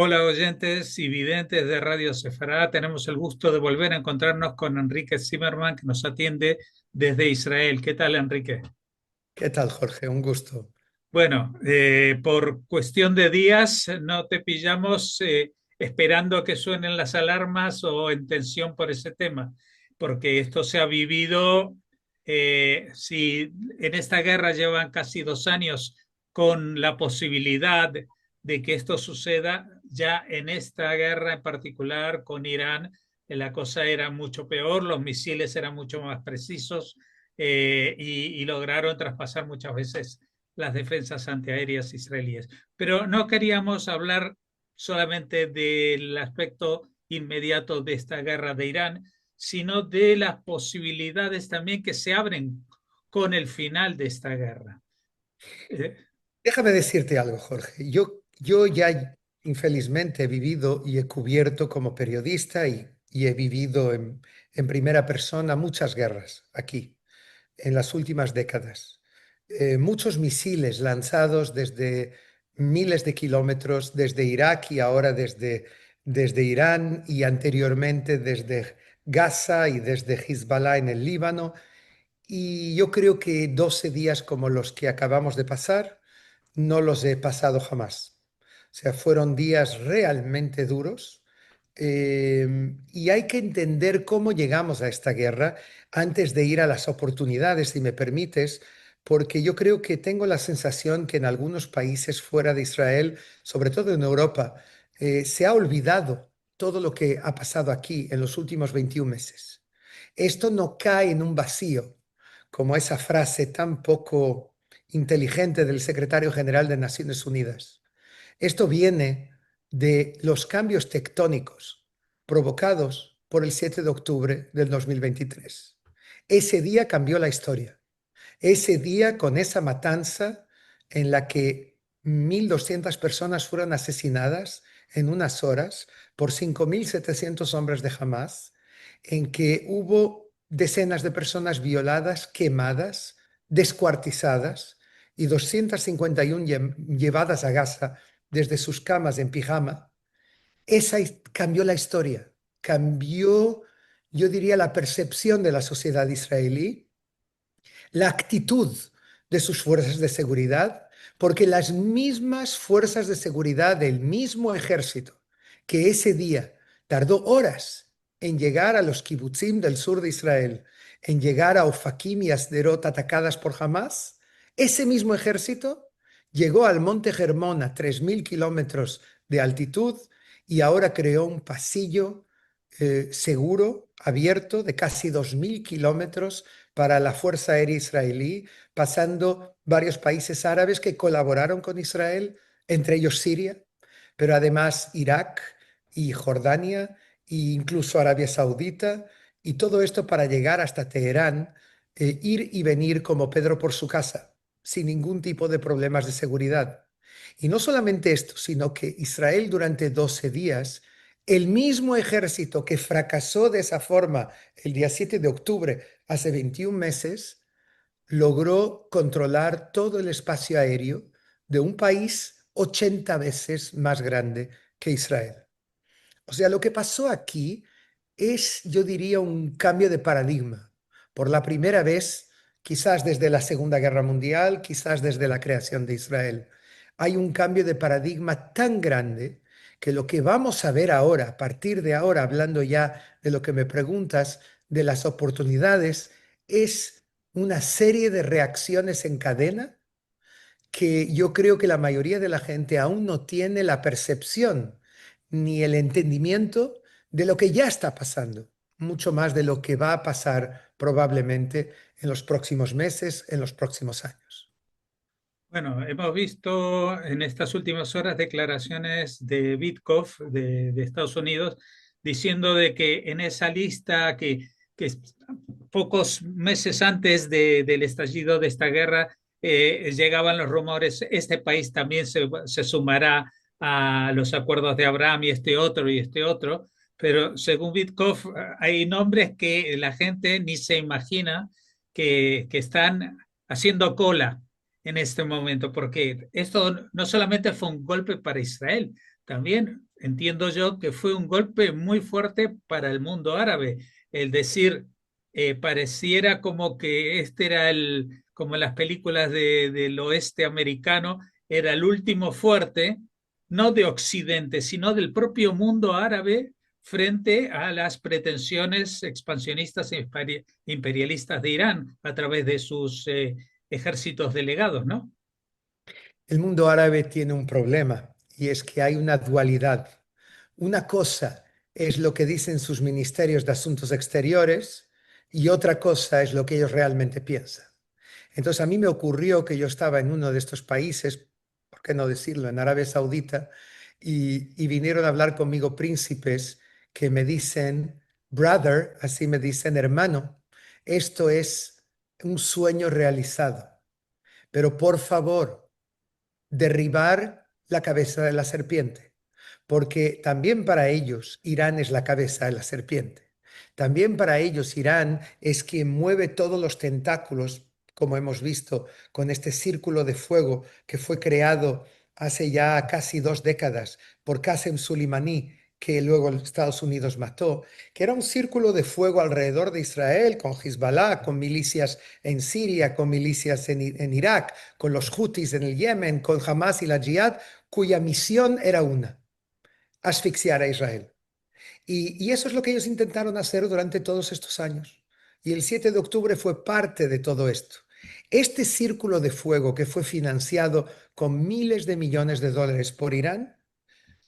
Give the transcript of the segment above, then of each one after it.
Hola oyentes y videntes de Radio Sefará. Tenemos el gusto de volver a encontrarnos con Enrique Zimmerman, que nos atiende desde Israel. ¿Qué tal, Enrique? ¿Qué tal, Jorge? Un gusto. Bueno, por cuestión de días no te pillamos esperando a que suenen las alarmas o en tensión por ese tema, porque esto se ha vivido, si en esta guerra llevan casi 2 años con la posibilidad de que esto suceda, ya en esta guerra en particular con Irán, la cosa era mucho peor, los misiles eran mucho más precisos y lograron traspasar muchas veces las defensas antiaéreas israelíes. Pero no queríamos hablar solamente del aspecto inmediato de esta guerra de Irán, sino de las posibilidades también que se abren con el final de esta guerra. Eh, Déjame decirte algo, Jorge. Yo ya infelizmente he vivido y he cubierto como periodista y he vivido en primera persona muchas guerras aquí, en las últimas décadas. Muchos misiles lanzados desde miles de kilómetros, desde Irak y ahora desde Irán y anteriormente desde Gaza y desde Hezbollah en el Líbano. Y yo creo que 12 días como los que acabamos de pasar no los he pasado jamás. O sea, fueron días realmente duros. Y hay que entender cómo llegamos a esta guerra antes de ir a las oportunidades, si me permites, porque yo creo que tengo la sensación que en algunos países fuera de Israel, sobre todo en Europa, se ha olvidado todo lo que ha pasado aquí en los últimos 21 meses. Esto no cae en un vacío, como esa frase tan poco inteligente del secretario general de Naciones Unidas. Esto viene de los cambios tectónicos provocados por el 7 de octubre del 2023. Ese día cambió la historia. Ese día con esa matanza en la que 1.200 personas fueron asesinadas en unas horas por 5.700 hombres de Hamas, en que hubo decenas de personas violadas, quemadas, descuartizadas y 251 llevadas a Gaza desde sus camas en pijama. Esa cambió la historia, cambió, yo diría, la percepción de la sociedad israelí, la actitud de sus fuerzas de seguridad, porque las mismas fuerzas de seguridad del mismo ejército que ese día tardó horas en llegar a los kibutzim del sur de Israel, en llegar a Ofakim y Asderot atacadas por Hamas, ese mismo ejército llegó al Monte Hermón a 3.000 kilómetros de altitud y ahora creó un pasillo seguro, abierto, de casi 2.000 kilómetros para la Fuerza Aérea Israelí, pasando varios países árabes que colaboraron con Israel, entre ellos Siria, pero además Irak y Jordania e incluso Arabia Saudita, y todo esto para llegar hasta Teherán, ir y venir como Pedro por su casa, sin ningún tipo de problemas de seguridad. Y no solamente esto, sino que Israel durante 12 días, el mismo ejército que fracasó de esa forma el día 7 de octubre, hace 21 meses, logró controlar todo el espacio aéreo de un país 80 veces más grande que Israel. O sea, lo que pasó aquí es, yo diría, un cambio de paradigma. Por la primera vez, quizás desde la Segunda Guerra Mundial, quizás desde la creación de Israel, hay un cambio de paradigma tan grande que lo que vamos a ver ahora, a partir de ahora, hablando ya de lo que me preguntas, de las oportunidades, es una serie de reacciones en cadena que yo creo que la mayoría de la gente aún no tiene la percepción ni el entendimiento de lo que ya está pasando, mucho más de lo que va a pasar probablemente en los próximos meses, en los próximos años. bueno, hemos visto en estas últimas horas declaraciones de Witkoff de Estados Unidos diciendo de que en esa lista que pocos meses antes del estallido de esta guerra llegaban los rumores, este país también se sumará a los acuerdos de Abraham y este otro, pero según Witkoff hay nombres que la gente ni se imagina que están haciendo cola en este momento, porque esto no solamente fue un golpe para Israel, también entiendo yo que fue un golpe muy fuerte para el mundo árabe. El decir, pareciera como que este era como las películas del oeste americano, era el último fuerte, no de Occidente, sino del propio mundo árabe frente a las pretensiones expansionistas e imperialistas de Irán a través de sus ejércitos delegados, ¿no? El mundo árabe tiene un problema y es que hay una dualidad. Una cosa es lo que dicen sus ministerios de Asuntos Exteriores y otra cosa es lo que ellos realmente piensan. Entonces a mí me ocurrió que yo estaba en uno de estos países, ¿por qué no decirlo?, en Arabia Saudita, y vinieron a hablar conmigo príncipes que me dicen, brother, así me dicen, hermano, esto es un sueño realizado, pero por favor, derribar la cabeza de la serpiente, porque también para ellos Irán es la cabeza de la serpiente. También para ellos Irán es quien mueve todos los tentáculos, como hemos visto con este círculo de fuego que fue creado hace ya casi 2 décadas por Qasem Soleimani, que luego Estados Unidos mató, que era un círculo de fuego alrededor de Israel, con Hezbollah, con milicias en Siria, con milicias en Irak, con los Houthis en el Yemen, con Hamas y la Jihad, cuya misión era una, asfixiar a Israel. Y eso es lo que ellos intentaron hacer durante todos estos años. Y el 7 de octubre fue parte de todo esto. Este círculo de fuego que fue financiado con miles de millones de dólares por Irán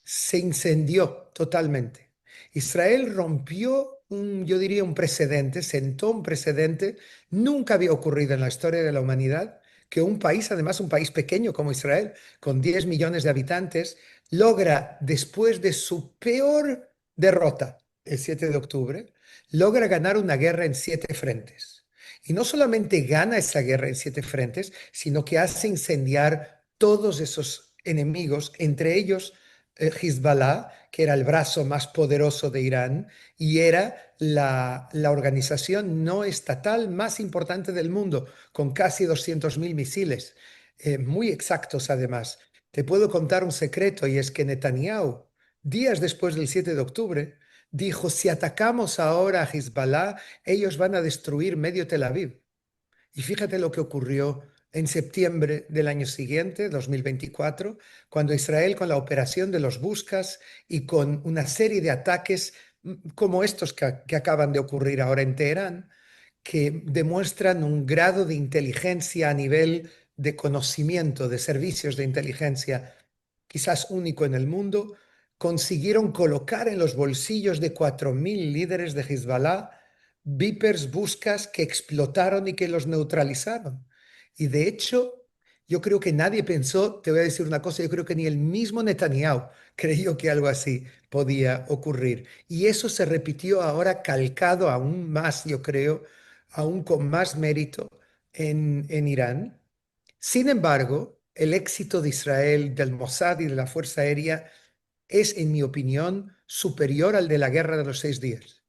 se incendió totalmente. Israel rompió yo diría, un precedente, sentó un precedente, nunca había ocurrido en la historia de la humanidad que un país, además un país pequeño como Israel, con 10 millones de habitantes, logra, después de su peor derrota, el 7 de octubre, logra ganar una guerra en 7 frentes. Y no solamente gana esa guerra en 7 frentes, sino que hace incendiar todos esos enemigos, entre ellos Hezbollah, que era el brazo más poderoso de Irán y era la organización no estatal más importante del mundo, con casi 200.000 misiles, muy exactos además. Te puedo contar un secreto y es que Netanyahu, días después del 7 de octubre, dijo, si atacamos ahora a Hezbollah, ellos van a destruir medio Tel Aviv. Y fíjate lo que ocurrió en septiembre del año siguiente, 2024, cuando Israel, con la operación de los Buscas y con una serie de ataques como estos que acaban de ocurrir ahora en Teherán, que demuestran un grado de inteligencia a nivel de conocimiento de servicios de inteligencia quizás único en el mundo, consiguieron colocar en los bolsillos de 4.000 líderes de Hezbollah Vipers buscas que explotaron y que los neutralizaron. Y de hecho, yo creo que nadie pensó, te voy a decir una cosa, yo creo que ni el mismo Netanyahu creyó que algo así podía ocurrir. Y eso se repitió ahora calcado aún más, yo creo, aún con más mérito en Irán. Sin embargo, el éxito de Israel, del Mossad y de la Fuerza Aérea es, en mi opinión, superior al de la Guerra de los 6 días.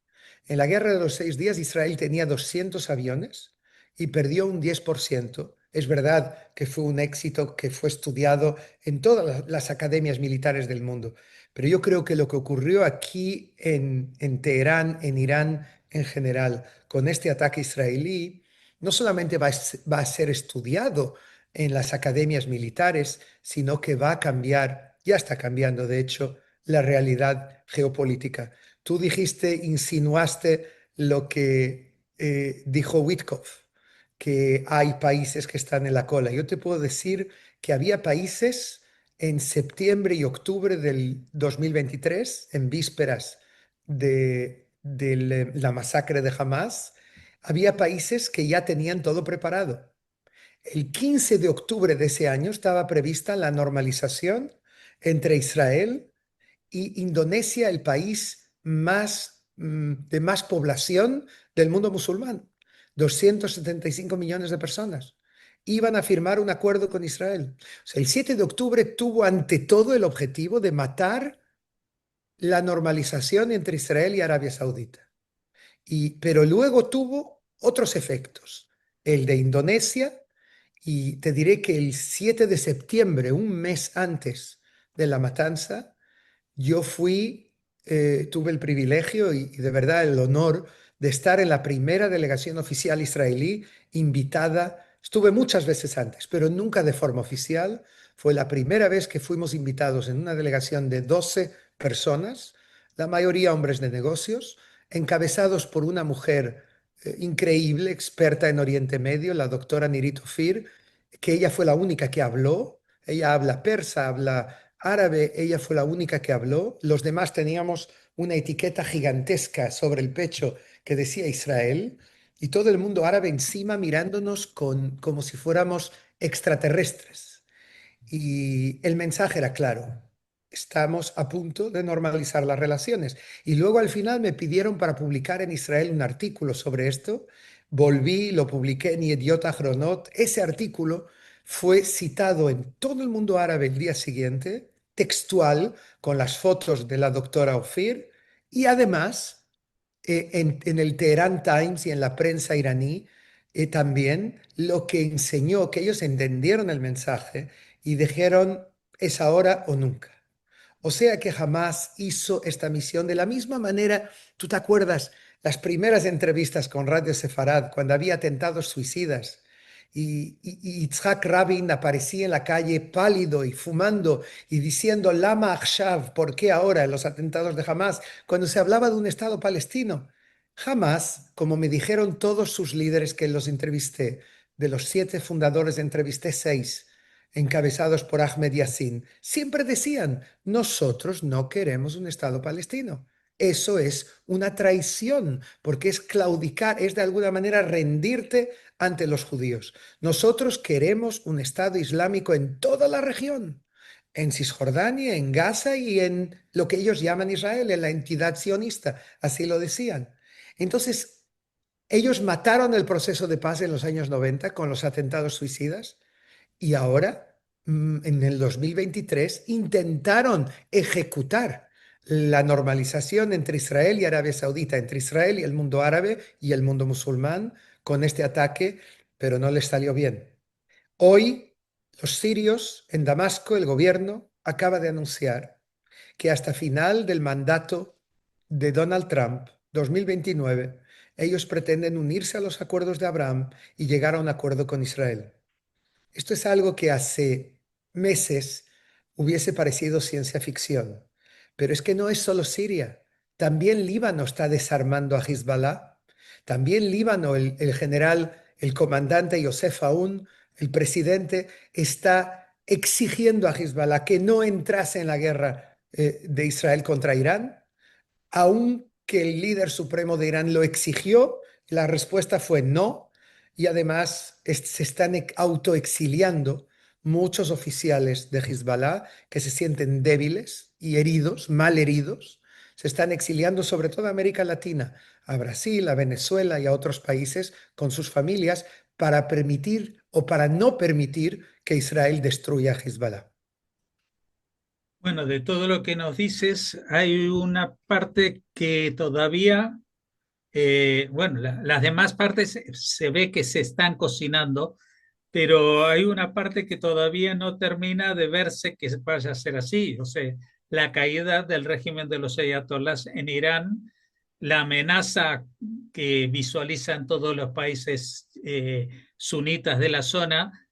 En la Guerra de los 6 días Israel tenía 200 aviones y perdió un 10%. Es verdad que fue un éxito que fue estudiado en todas las academias militares del mundo, pero yo creo que lo que ocurrió aquí en Teherán, en Irán en general, con este ataque israelí, no solamente va a ser estudiado en las academias militares, sino que va a cambiar, ya está cambiando de hecho, la realidad geopolítica. Tú dijiste, insinuaste lo que dijo Witkoff, que hay países que están en la cola. Yo te puedo decir que había países en septiembre y octubre del 2023, en vísperas de la masacre de Hamas, había países que ya tenían todo preparado. El 15 de octubre de ese año estaba prevista la normalización entre Israel y Indonesia, el país de más población del mundo musulmán, 275 millones de personas. Iban a firmar un acuerdo con Israel. O sea, el 7 de octubre tuvo ante todo el objetivo de matar la normalización entre Israel y Arabia Saudita. Pero luego tuvo otros efectos. El de Indonesia, y te diré que el 7 de septiembre, un mes antes de la matanza, Yo tuve el privilegio y de verdad el honor de estar en la primera delegación oficial israelí invitada. Estuve muchas veces antes, pero nunca de forma oficial. Fue la primera vez que fuimos invitados en una delegación de 12 personas, la mayoría hombres de negocios, encabezados por una mujer increíble, experta en Oriente Medio, la doctora Nirit Ofir, que ella fue la única que habló. Ella habla persa, habla árabe, ella fue la única que habló. Los demás teníamos una etiqueta gigantesca sobre el pecho que decía Israel y todo el mundo árabe encima mirándonos como si fuéramos extraterrestres. Y el mensaje era claro. Estamos a punto de normalizar las relaciones. Y luego al final me pidieron para publicar en Israel un artículo sobre esto. Volví, lo publiqué en Yediot Ahronot. Ese artículo fue citado en todo el mundo árabe el día siguiente, textual, con las fotos de la doctora Ofir. Y además, en el Tehran Times y en la prensa iraní, también lo que enseñó que ellos entendieron el mensaje y dijeron es ahora o nunca. O sea que jamás hizo esta misión de la misma manera. ¿Tú te acuerdas las primeras entrevistas con Radio Sefarad cuando había atentados suicidas? Y Yitzhak Rabin aparecía en la calle pálido y fumando y diciendo Lama Achshav, ¿por qué ahora en los atentados de Hamas? Cuando se hablaba de un Estado palestino. Jamás, como me dijeron todos sus líderes que los entrevisté, de los 7 fundadores entrevisté 6 encabezados por Ahmed Yassin, siempre decían, nosotros no queremos un Estado palestino. Eso es una traición, porque es claudicar, es de alguna manera rendirte ante los judíos. Nosotros queremos un Estado islámico en toda la región, en Cisjordania, en Gaza y en lo que ellos llaman Israel, en la entidad sionista, así lo decían. Entonces, ellos mataron el proceso de paz en los años 90 con los atentados suicidas y ahora, en el 2023, intentaron ejecutar la normalización entre Israel y Arabia Saudita, entre Israel y el mundo árabe y el mundo musulmán con este ataque, pero no les salió bien. Hoy, los sirios en Damasco, el gobierno acaba de anunciar que hasta final del mandato de Donald Trump, 2029, ellos pretenden unirse a los acuerdos de Abraham y llegar a un acuerdo con Israel. Esto es algo que hace meses hubiese parecido ciencia ficción, pero es que no es solo Siria, también Líbano está desarmando a Hezbollah, también Líbano, el general, el comandante Yosef Aoun, el presidente, está exigiendo a Hezbollah que no entrase en la guerra de Israel contra Irán, aunque el líder supremo de Irán lo exigió, la respuesta fue no, y además se están autoexiliando muchos oficiales de Hezbollah que se sienten débiles y heridos, mal heridos. Se están exiliando sobre todo a América Latina, a Brasil, a Venezuela y a otros países con sus familias para permitir o para no permitir que Israel destruya a Hezbollah. Bueno, de todo lo que nos dices, hay una parte que todavía, bueno, las demás partes se ve que se están cocinando, pero hay una parte que todavía no termina de verse que vaya a ser así. O sea, la caída del régimen de los ayatolás en Irán, la amenaza que visualizan todos los países sunitas de la zona,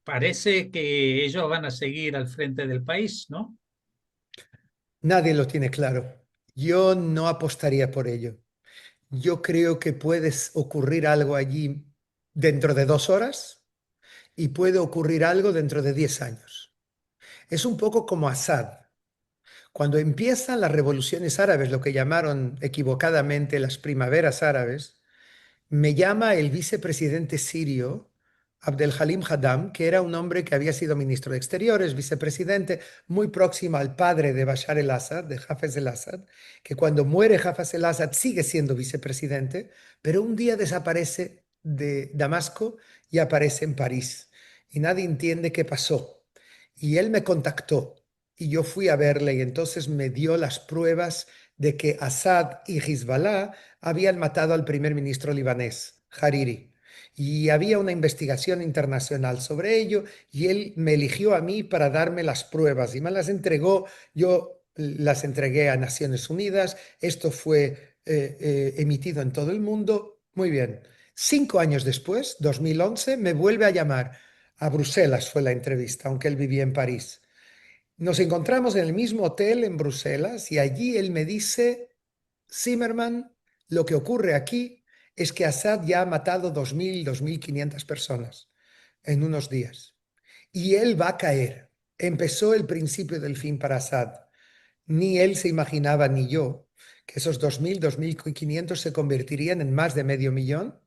parece que ellos van a seguir al frente del país, ¿no? Nadie lo tiene claro. Yo no apostaría por ello. Yo creo que puede ocurrir algo allí dentro de 2 horas y puede ocurrir algo dentro de 10 años. Es un poco como Assad. Cuando empiezan las revoluciones árabes, lo que llamaron equivocadamente las primaveras árabes, me llama el vicepresidente sirio, Abdel Halim Haddam, que era un hombre que había sido ministro de Exteriores, vicepresidente, muy próximo al padre de Bashar el-Assad, de Hafez el-Assad, que cuando muere Hafez el-Assad sigue siendo vicepresidente, pero un día desaparece de Damasco y aparece en París. Y nadie entiende qué pasó. Y él me contactó y yo fui a verle y entonces me dio las pruebas de que Assad y Hezbollah habían matado al primer ministro libanés, Hariri. Y había una investigación internacional sobre ello y él me eligió a mí para darme las pruebas y me las entregó. Yo las entregué a Naciones Unidas, esto fue emitido en todo el mundo. Muy bien. 5 años después, 2011, me vuelve a llamar. A Bruselas fue la entrevista, aunque él vivía en París. Nos encontramos en el mismo hotel en Bruselas y allí él me dice, Zimmerman, lo que ocurre aquí es que Assad ya ha matado 2.000, 2.500 personas en unos días y él va a caer. Empezó el principio del fin para Assad. Ni él se imaginaba, ni yo, que esos 2.000, 2.500 se convertirían en más de medio millón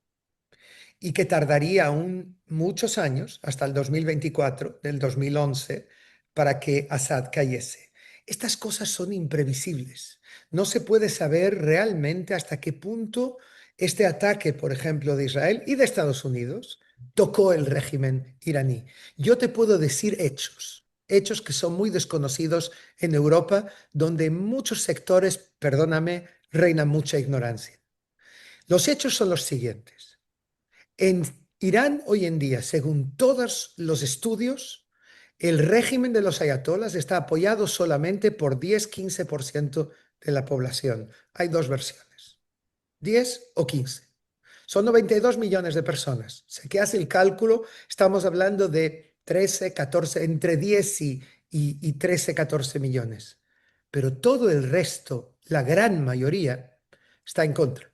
y que tardaría aún muchos años, hasta el 2024, del 2011, para que Assad cayese. Estas cosas son imprevisibles. No se puede saber realmente hasta qué punto este ataque, por ejemplo, de Israel y de Estados Unidos, tocó el régimen iraní. Yo te puedo decir hechos que son muy desconocidos en Europa, donde en muchos sectores, perdóname, reina mucha ignorancia. Los hechos son los siguientes. En Irán hoy en día, según todos los estudios, el régimen de los ayatolas está apoyado solamente por 10-15% de la población. Hay dos versiones, 10 o 15. Son 92 millones de personas. Si que hace el cálculo, estamos hablando de 13, 14, entre 10 y 13, 14 millones. Pero todo el resto, la gran mayoría, está en contra.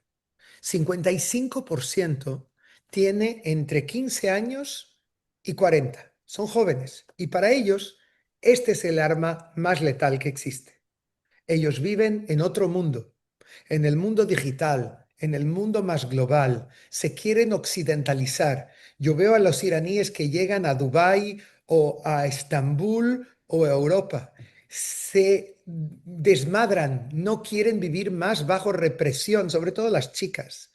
55% tiene entre 15 años y 40. Son jóvenes y para ellos este es el arma más letal que existe. Ellos viven en otro mundo, en el mundo digital, en el mundo más global. Se quieren occidentalizar. Yo veo a los iraníes que llegan a Dubái o a Estambul o a Europa. Se desmadran, no quieren vivir más bajo represión, sobre todo las chicas.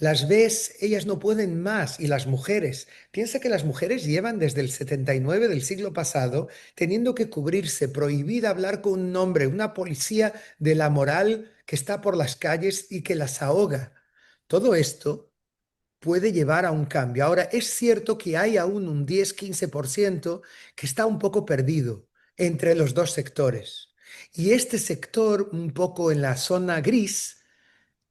Las ves, ellas no pueden más, y las mujeres. Piensa que las mujeres llevan desde el 79 del siglo pasado teniendo que cubrirse, prohibida hablar con un hombre, una policía de la moral que está por las calles y que las ahoga. Todo esto puede llevar a un cambio. Ahora, es cierto que hay aún un 10-15% que está un poco perdido entre los dos sectores. Y este sector, un poco en la zona gris,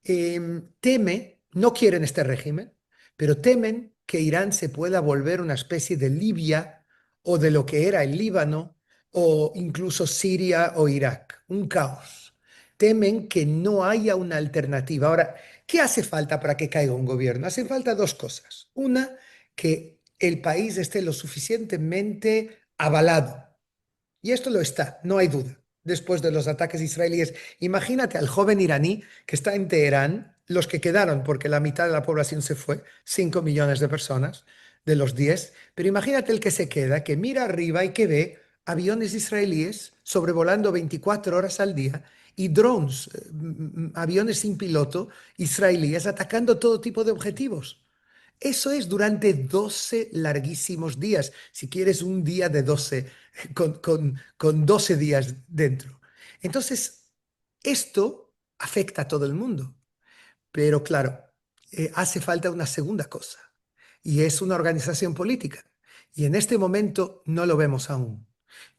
teme, no quieren este régimen, pero temen que Irán se pueda volver una especie de Libia o de lo que era el Líbano o incluso Siria o Irak, un caos. Temen que no haya una alternativa. Ahora, ¿qué hace falta para que caiga un gobierno? Hacen falta dos cosas. Una, que el país esté lo suficientemente avalado, y esto lo está, no hay duda, después de los ataques israelíes. Imagínate al joven iraní que está en Teherán, los que quedaron, porque la mitad de la población se fue, 5 millones de personas de los 10, pero imagínate el que se queda, que mira arriba y que ve aviones israelíes sobrevolando 24 horas al día y drones, aviones sin piloto israelíes atacando todo tipo de objetivos. Eso es durante 12 larguísimos días, si quieres un día de 12 con 12 días dentro. Entonces, esto afecta a todo el mundo, pero claro, hace falta una segunda cosa, y es una organización política. Y en este momento no lo vemos aún.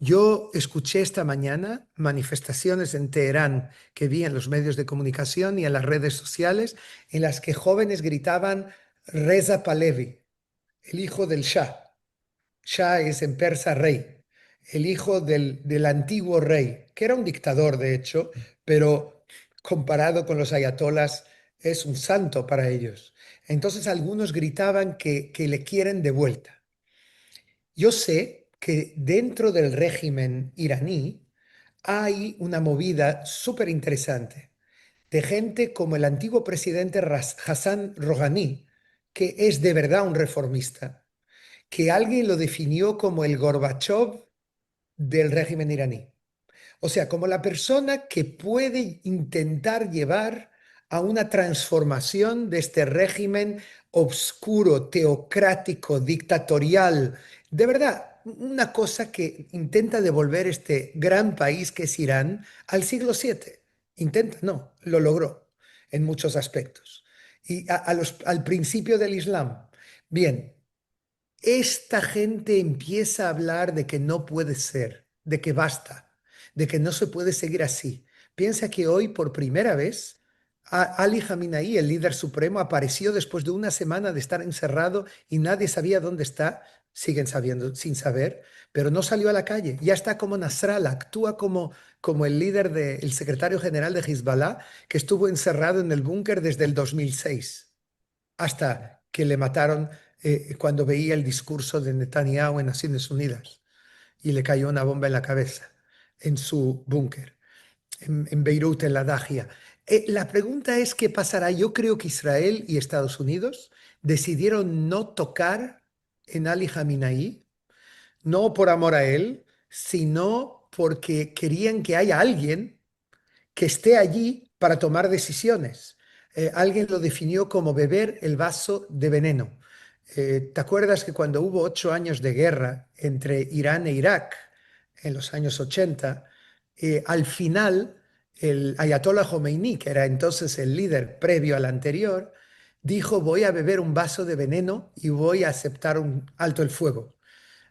Yo escuché esta mañana manifestaciones en Teherán que vi en los medios de comunicación y en las redes sociales en las que jóvenes gritaban Reza Pahlavi, el hijo del Shah. Shah es en persa rey, el hijo del antiguo rey, que era un dictador de hecho, pero comparado con los ayatolas es un santo para ellos. Entonces algunos gritaban que le quieren de vuelta. Yo sé que dentro del régimen iraní hay una movida súper interesante de gente como el antiguo presidente Hassan Rouhani, que es de verdad un reformista, que alguien lo definió como el Gorbachov del régimen iraní. O sea, como la persona que puede intentar llevar a una transformación de este régimen obscuro, teocrático, dictatorial. De verdad, una cosa que intenta devolver este gran país que es Irán al siglo VII. Intenta, no, lo logró en muchos aspectos. Y al principio del Islam. Bien, esta gente empieza a hablar de que no puede ser, de que basta, de que no se puede seguir así. Piensa que hoy, por primera vez, Ali Khamenei, el líder supremo, apareció después de una semana de estar encerrado y nadie sabía dónde está. Siguen sabiendo, sin saber, pero no salió a la calle. Ya está como Nasrallah, actúa como el líder el secretario general de Hezbollah, que estuvo encerrado en el búnker desde el 2006 hasta que le mataron cuando veía el discurso de Netanyahu en Naciones Unidas y le cayó una bomba en la cabeza en su búnker, en Beirut, en la Dajia. La pregunta es qué pasará. Yo creo que Israel y Estados Unidos decidieron no tocar en Ali Khamenei, no por amor a él, sino porque querían que haya alguien que esté allí para tomar decisiones. Alguien lo definió como beber el vaso de veneno. ¿Te acuerdas que cuando hubo 8 años de guerra entre Irán e Irak en los años 80, al final el Ayatollah Khomeini, que era entonces el líder previo al anterior, dijo voy a beber un vaso de veneno y voy a aceptar un alto el fuego?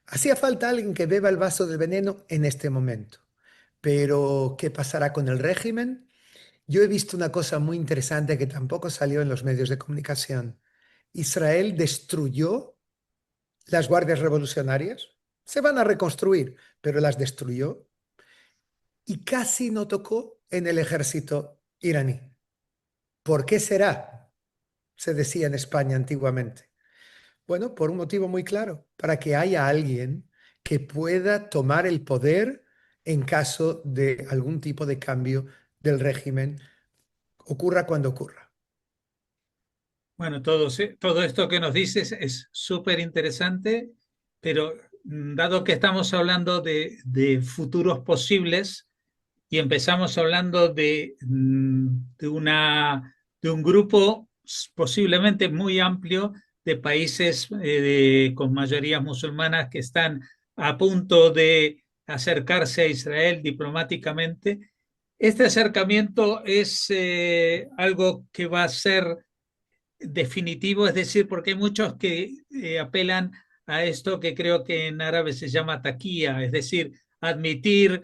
Hacía falta alguien que beba el vaso de veneno en este momento. Pero, ¿qué pasará con el régimen? Yo he visto una cosa muy interesante que tampoco salió en los medios de comunicación. Israel destruyó las guardias revolucionarias. Se van a reconstruir, pero las destruyó y casi no tocó en el ejército iraní. ¿Por qué será? Se decía en España antiguamente. Bueno, por un motivo muy claro, para que haya alguien que pueda tomar el poder en caso de algún tipo de cambio del régimen, ocurra cuando ocurra. Bueno, todo esto que nos dices es súper interesante, pero dado que estamos hablando de futuros posibles y empezamos hablando de un grupo posiblemente muy amplio de países con mayorías musulmanas que están a punto de acercarse a Israel diplomáticamente, este acercamiento es algo que va a ser definitivo, es decir, porque hay muchos que apelan a esto que creo que en árabe se llama taquía, es decir, admitir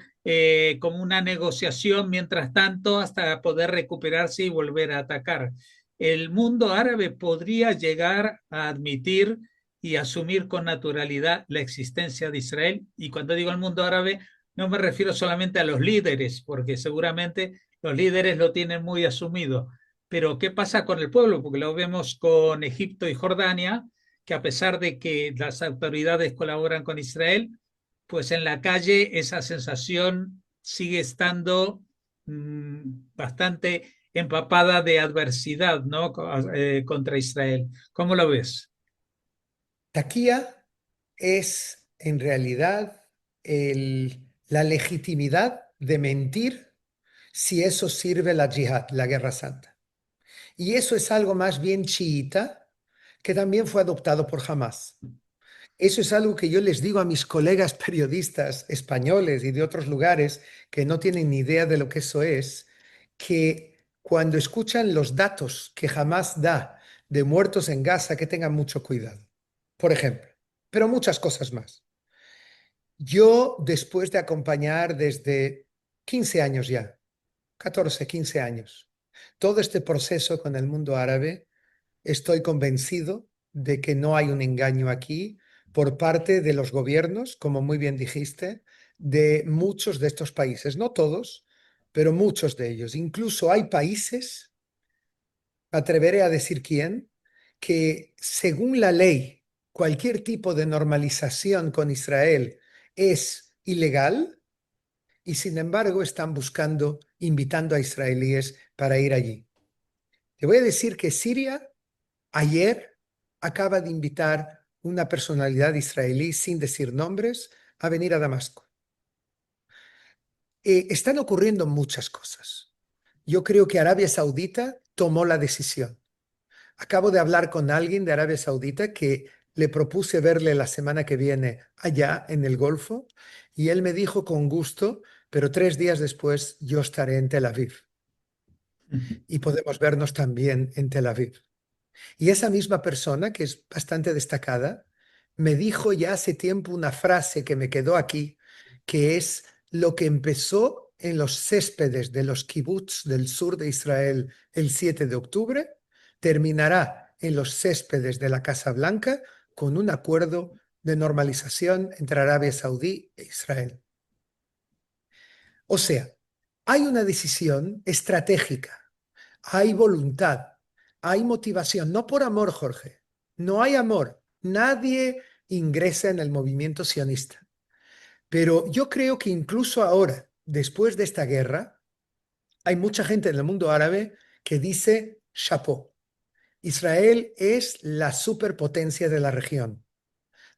como una negociación mientras tanto hasta poder recuperarse y volver a atacar. El mundo árabe podría llegar a admitir y asumir con naturalidad la existencia de Israel. Y cuando digo el mundo árabe, no me refiero solamente a los líderes, porque seguramente los líderes lo tienen muy asumido, pero ¿qué pasa con el pueblo? Porque lo vemos con Egipto y Jordania, que a pesar de que las autoridades colaboran con Israel, pues en la calle esa sensación sigue estando bastante empapada de adversidad, ¿no? Contra Israel. ¿Cómo lo ves? Taquía es en realidad la legitimidad de mentir si eso sirve la yihad, la guerra santa. Y eso es algo más bien chiita que también fue adoptado por Hamas. Eso es algo que yo les digo a mis colegas periodistas españoles y de otros lugares que no tienen ni idea de lo que eso es, que cuando escuchan los datos que Hamas da de muertos en Gaza, que tengan mucho cuidado. Por ejemplo, pero muchas cosas más. Yo, después de acompañar desde 15 años ya, 14, 15 años, todo este proceso con el mundo árabe, estoy convencido de que no hay un engaño aquí por parte de los gobiernos, como muy bien dijiste, de muchos de estos países, no todos, pero muchos de ellos. Incluso hay países, me atreveré a decir quién, que según la ley, cualquier tipo de normalización con Israel es ilegal y sin embargo están buscando, invitando a israelíes para ir allí. Te voy a decir que Siria ayer acaba de invitar una personalidad israelí, sin decir nombres, a venir a Damasco. Están ocurriendo muchas cosas. Yo creo que Arabia Saudita tomó la decisión. Acabo de hablar con alguien de Arabia Saudita que le propuse verle la semana que viene allá en el Golfo y él me dijo con gusto, pero 3 días después yo estaré en Tel Aviv y podemos vernos también en Tel Aviv. Y esa misma persona, que es bastante destacada, me dijo ya hace tiempo una frase que me quedó aquí, que es lo que empezó en los céspedes de los kibutz del sur de Israel el 7 de octubre, terminará en los céspedes de la Casa Blanca con un acuerdo de normalización entre Arabia Saudí e Israel. O sea, hay una decisión estratégica, hay voluntad, hay motivación, no por amor, Jorge, no hay amor, nadie ingresa en el movimiento sionista. Pero yo creo que incluso ahora, después de esta guerra, hay mucha gente en el mundo árabe que dice chapeau. Israel es la superpotencia de la región.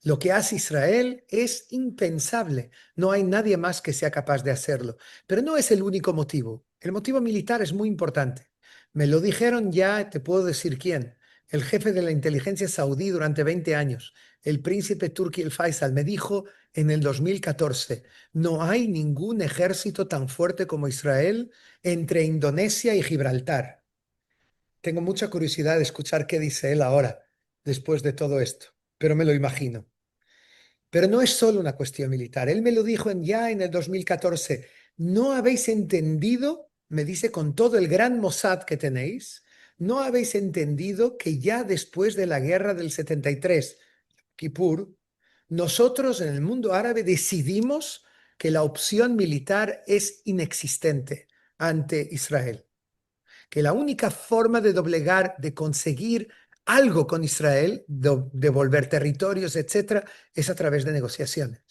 Lo que hace Israel es impensable. No hay nadie más que sea capaz de hacerlo. Pero no es el único motivo. El motivo militar es muy importante. Me lo dijeron ya, te puedo decir quién. El jefe de la inteligencia saudí durante 20 años, el príncipe Turki el Faisal, me dijo en el 2014, no hay ningún ejército tan fuerte como Israel entre Indonesia y Gibraltar. Tengo mucha curiosidad de escuchar qué dice él ahora, después de todo esto, pero me lo imagino. Pero no es solo una cuestión militar. Él me lo dijo ya en el 2014. No habéis entendido, me dice, con todo el gran Mossad que tenéis, no habéis entendido que ya después de la guerra del 73, Kippur, nosotros en el mundo árabe decidimos que la opción militar es inexistente ante Israel, que la única forma de doblegar, de conseguir algo con Israel, de devolver territorios, etcétera, es a través de negociaciones.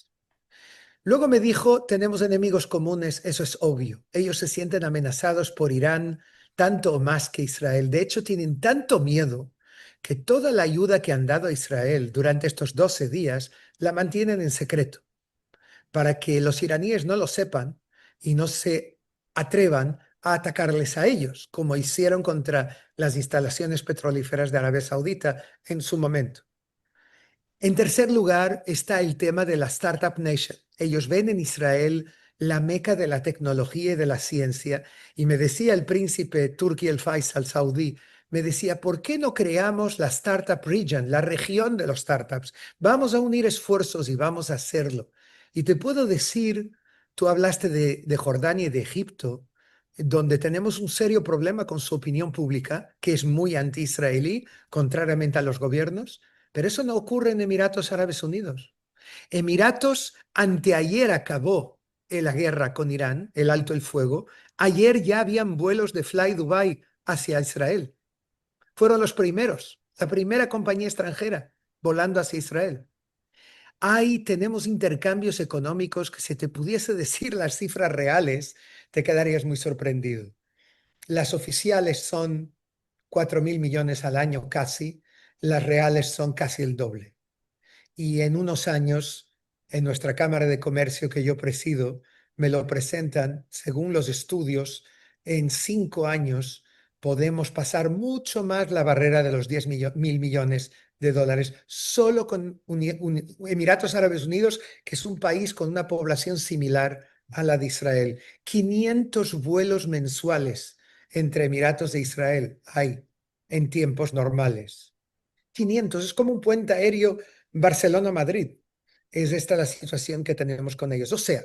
Luego me dijo, tenemos enemigos comunes, eso es obvio. Ellos se sienten amenazados por Irán tanto o más que Israel. De hecho, tienen tanto miedo que toda la ayuda que han dado a Israel durante estos 12 días la mantienen en secreto, para que los iraníes no lo sepan y no se atrevan a atacarles a ellos, como hicieron contra las instalaciones petrolíferas de Arabia Saudita en su momento. En tercer lugar está el tema de la Startup Nation. Ellos ven en Israel la meca de la tecnología y de la ciencia. Y me decía el príncipe Turki el Faisal saudí, me decía, ¿por qué no creamos la Startup Region, la región de los startups? Vamos a unir esfuerzos y vamos a hacerlo. Y te puedo decir, tú hablaste de Jordania y de Egipto, donde tenemos un serio problema con su opinión pública, que es muy anti-israelí, contrariamente a los gobiernos. Pero eso no ocurre en Emiratos Árabes Unidos. Emiratos anteayer acabó la guerra con Irán, el alto el fuego. Ayer ya habían vuelos de Fly Dubai hacia Israel. Fueron los primeros, la primera compañía extranjera volando hacia Israel. Ahí tenemos intercambios económicos que si te pudiese decir las cifras reales, te quedarías muy sorprendido. Las oficiales son 4.000 millones al año casi, las reales son casi el doble. Y en unos años, en nuestra Cámara de Comercio que yo presido, me lo presentan, según los estudios, en 5 años podemos pasar mucho más la barrera de los 10.000 millones de dólares solo con Emiratos Árabes Unidos, que es un país con una población similar a la de Israel. 500 vuelos mensuales entre Emiratos e Israel hay en tiempos normales. 500, es como un puente aéreo Barcelona-Madrid. Es esta la situación que tenemos con ellos. O sea,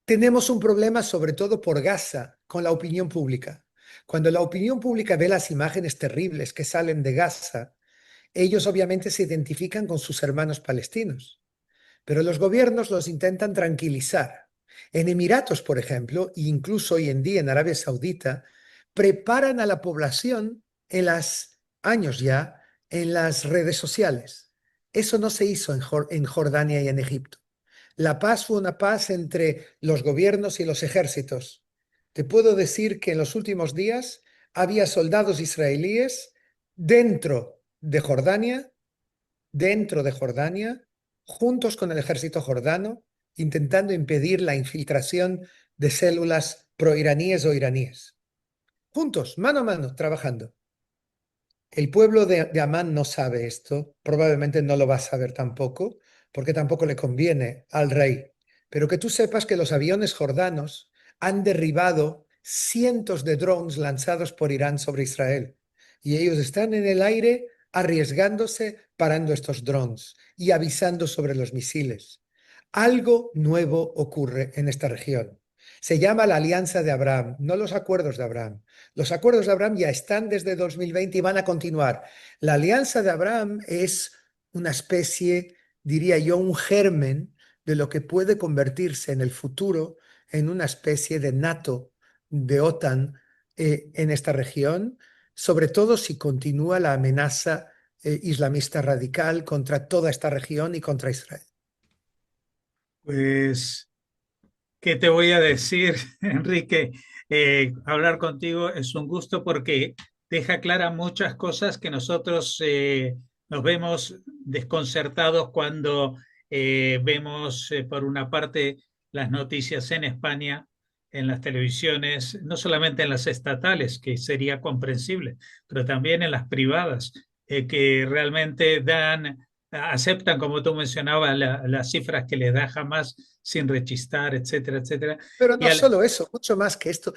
tenemos un problema sobre todo por Gaza con la opinión pública. Cuando la opinión pública ve las imágenes terribles que salen de Gaza, ellos obviamente se identifican con sus hermanos palestinos, pero los gobiernos los intentan tranquilizar. En Emiratos, por ejemplo, e incluso hoy en día en Arabia Saudita, preparan a la población en los años ya en las redes sociales. Eso no se hizo en Jordania y en Egipto. La paz fue una paz entre los gobiernos y los ejércitos. Te puedo decir que en los últimos días había soldados israelíes dentro de Jordania, dentro de Jordania, juntos con el ejército jordano, intentando impedir la infiltración de células proiraníes o iraníes. Juntos, mano a mano, trabajando. El pueblo de Amán no sabe esto, probablemente no lo va a saber tampoco, porque tampoco le conviene al rey. Pero que tú sepas que los aviones jordanos han derribado cientos de drones lanzados por Irán sobre Israel. Y ellos están en el aire arriesgándose, parando estos drones y avisando sobre los misiles. Algo nuevo ocurre en esta región. Se llama la Alianza de Abraham, no los acuerdos de Abraham. Los acuerdos de Abraham ya están desde 2020 y van a continuar. La Alianza de Abraham es una especie, diría yo, un germen de lo que puede convertirse en el futuro en una especie de NATO, de OTAN en esta región, sobre todo si continúa la amenaza islamista radical contra toda esta región y contra Israel. Pues, ¿qué te voy a decir, Enrique? Hablar contigo es un gusto porque deja claras muchas cosas que nosotros nos vemos desconcertados cuando vemos, por una parte, las noticias en España, en las televisiones, no solamente en las estatales, que sería comprensible, pero también en las privadas, que realmente aceptan, como tú mencionabas, las cifras que les da jamás sin rechistar, etcétera, etcétera. Pero Y no solo eso, mucho más que esto.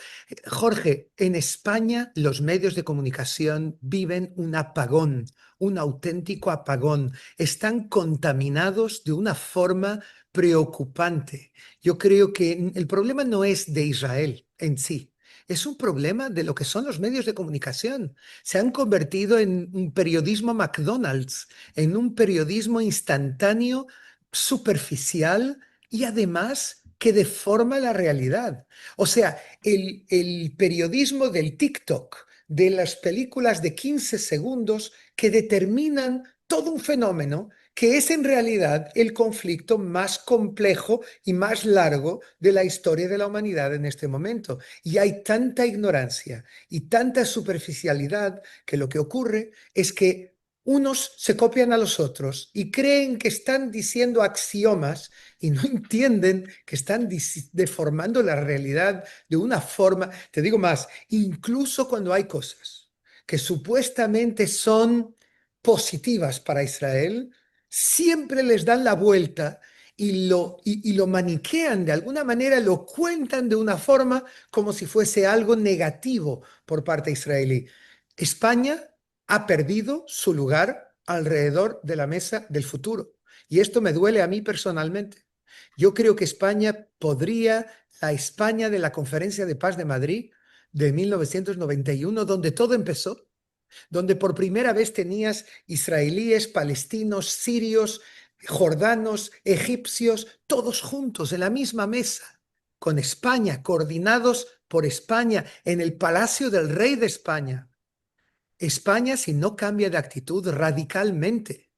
Jorge, en España los medios de comunicación viven un apagón, un auténtico apagón. Están contaminados de una forma preocupante. Yo creo que el problema no es de Israel en sí. Es un problema de lo que son los medios de comunicación. Se han convertido en un periodismo McDonald's, en un periodismo instantáneo, superficial y además que deforma la realidad. O sea, el periodismo del TikTok, de las películas de 15 segundos que determinan todo un fenómeno que es en realidad el conflicto más complejo y más largo de la historia de la humanidad en este momento. Y hay tanta ignorancia y tanta superficialidad que lo que ocurre es que unos se copian a los otros y creen que están diciendo axiomas y no entienden que están deformando la realidad de una forma, te digo más, incluso cuando hay cosas que supuestamente son positivas para Israel, siempre les dan la vuelta y lo maniquean de alguna manera, lo cuentan de una forma como si fuese algo negativo por parte israelí. España ha perdido su lugar alrededor de la mesa del futuro. Y esto me duele a mí personalmente. Yo creo que España podría, la España de la Conferencia de Paz de Madrid de 1991, donde todo empezó, donde por primera vez tenías israelíes, palestinos, sirios, jordanos, egipcios, todos juntos en la misma mesa, con España, coordinados por España, en el Palacio del Rey de España. España, si no cambia de actitud radicalmente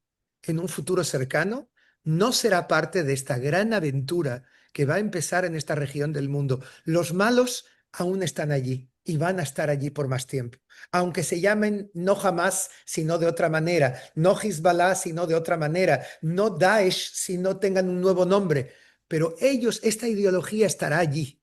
en un futuro cercano, no será parte de esta gran aventura que va a empezar en esta región del mundo. Los malos aún están allí y van a estar allí por más tiempo, aunque se llamen no Hamas, sino de otra manera, no Hezbollah, sino de otra manera, no Daesh, si no tengan un nuevo nombre, pero ellos, esta ideología estará allí